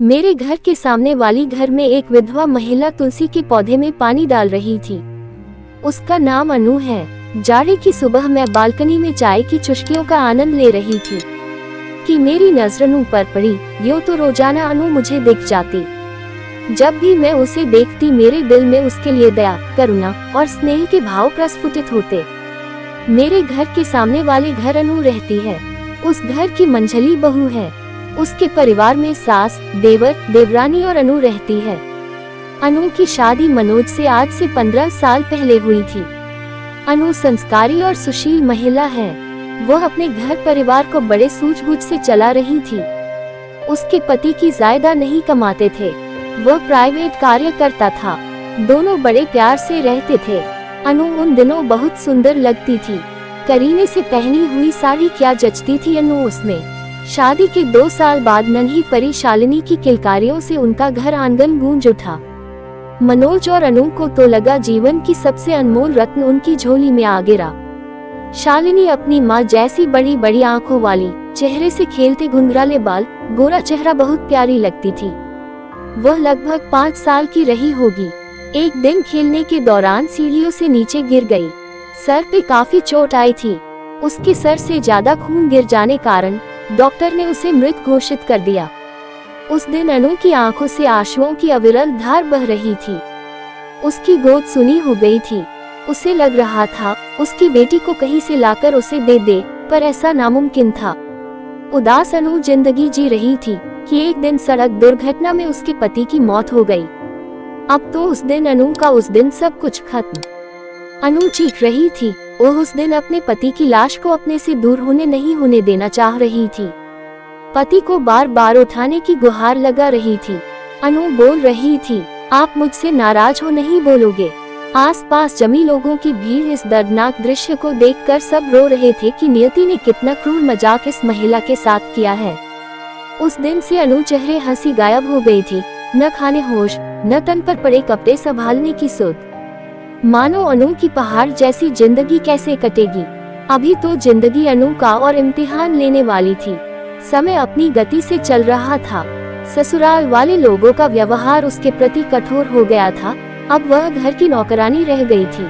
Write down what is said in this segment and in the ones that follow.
मेरे घर के सामने वाली घर में एक विधवा महिला तुलसी के पौधे में पानी डाल रही थी। उसका नाम अनु है। जाड़े की सुबह मैं बालकनी में चाय की चुस्कियों का आनंद ले रही थी कि मेरी नजर अनु पर पड़ी। यूं तो रोजाना अनु मुझे दिख जाती। जब भी मैं उसे देखती मेरे दिल में उसके लिए दया, करुणा और स्नेह के भाव प्रस्फुटित होते। मेरे घर के सामने वाले घर अनु रहती है। उस घर की मंझली बहू है। उसके परिवार में सास, देवर, देवरानी और अनु रहती है। अनु की शादी मनोज से आज से 15 साल पहले हुई थी। अनु संस्कारी और सुशील महिला है। वह अपने घर परिवार को बड़े सूझबूझ से चला रही थी। उसके पति की जायदा नहीं कमाते थे। वह प्राइवेट कार्य करता था। दोनों बड़े प्यार से रहते थे। अनु उन दिनों बहुत सुंदर लगती थी। करीने से पहनी हुई साड़ी क्या जचती थी अनु उसमें। शादी के 2 साल बाद नन्ही परी शालिनी की किलकारियों से उनका घर आंगन गूंज उठा। मनोज और अनु को तो लगा जीवन की सबसे अनमोल रत्न उनकी झोली में आ गिरा। शालिनी अपनी माँ जैसी बड़ी बड़ी आंखों वाली, चेहरे से खेलते घुंघराले बाल, गोरा चेहरा बहुत प्यारी लगती थी। वह लगभग 5 साल की रही होगी। एक दिन खेलने के दौरान सीढ़ियों से नीचे गिर गई। सर पे काफी चोट आई थी। उसके सर से ज्यादा खून गिर जाने कारण डॉक्टर ने उसे मृत घोषित कर दिया। उस दिन अनु की आंखों से आंसुओं की अविरल धार बह रही थी। उसकी गोद सुनी हो गई थी। उसे लग रहा था उसकी बेटी को कहीं से लाकर उसे दे दे, पर ऐसा नामुमकिन था। उदास अनु जिंदगी जी रही थी कि एक दिन सड़क दुर्घटना में उसके पति की मौत हो गई। अब तो उस दिन अनु का उस दिन सब कुछ खत्म। अनु चीख रही थी। वह उस दिन अपने पति की लाश को अपने से दूर नहीं होने देना चाह रही थी। पति को बार बार उठाने की गुहार लगा रही थी। अनु बोल रही थी, आप मुझसे नाराज हो नहीं बोलोगे। आसपास जमी लोगों की भीड़ इस दर्दनाक दृश्य को देखकर सब रो रहे थे कि नियति ने कितना क्रूर मजाक इस महिला के साथ किया है। उस दिन से अनु चेहरे हंसी गायब हो गई थी। न खाने होश, न तन पर पड़े कपड़े संभालने की सुध। मानो अनु की पहाड़ जैसी जिंदगी कैसे कटेगी। अभी तो जिंदगी अनु का और इम्तिहान लेने वाली थी। समय अपनी गति से चल रहा था। ससुराल वाले लोगों का व्यवहार उसके प्रति कठोर हो गया था। अब वह घर की नौकरानी रह गई थी।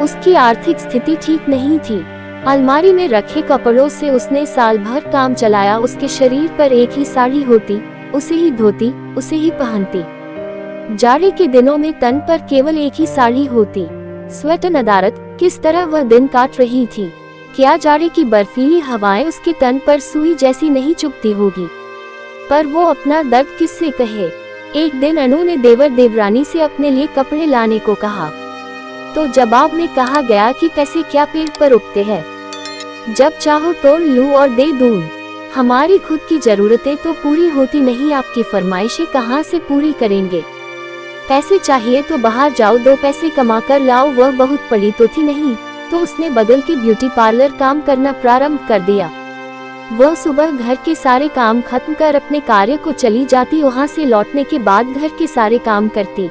उसकी आर्थिक स्थिति ठीक नहीं थी। अलमारी में रखे कपड़ों से उसने साल भर काम चलाया। उसके शरीर पर एक ही साड़ी होती, उसे ही धोती, उसे ही पहनती। जाड़े के दिनों में तन पर केवल एक ही साड़ी होती। स्वेटर नदारत किस तरह वह दिन काट रही थी। क्या जाड़े की बर्फीली हवाएं उसके तन पर सुई जैसी नहीं चुभती होगी। पर वो अपना दर्द किससे कहे। एक दिन अनु ने देवर देवरानी से अपने लिए कपड़े लाने को कहा, तो जवाब में कहा गया कि पैसे क्या पेड़ पर उगते हैं, जब चाहो तोड़ लूं और दे दूं। हमारी खुद की जरूरतें तो पूरी होती नहीं, आपकी फरमाइशें कहाँ से पूरी करेंगे। पैसे चाहिए तो बाहर जाओ, 2 पैसे कमा कर लाओ। वह बहुत पढ़ी तो थी नहीं, तो उसने बगल के ब्यूटी पार्लर काम करना प्रारंभ कर दिया। वह सुबह घर के सारे काम खत्म कर अपने कार्य को चली जाती। वहां से लौटने के बाद घर के सारे काम करती।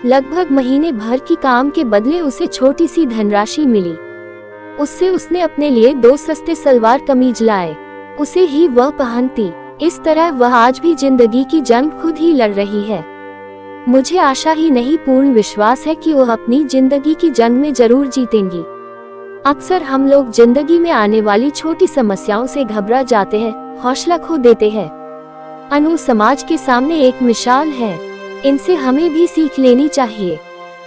लगभग महीने भर की काम के बदले उसे छोटी सी धनराशि मिली। उससे उसने अपने लिए 2 सस्ते सलवार कमीज लाए। उसे ही वह पहनती। इस तरह वह आज भी जिंदगी की जंग खुद ही लड़ रही है। मुझे आशा ही नहीं, पूर्ण विश्वास है कि वह अपनी जिंदगी की जंग में जरूर जीतेंगी। अक्सर हम लोग जिंदगी में आने वाली छोटी समस्याओं से घबरा जाते हैं, हौसला खो देते हैं। अनु समाज के सामने एक मिसाल है। इनसे हमें भी सीख लेनी चाहिए।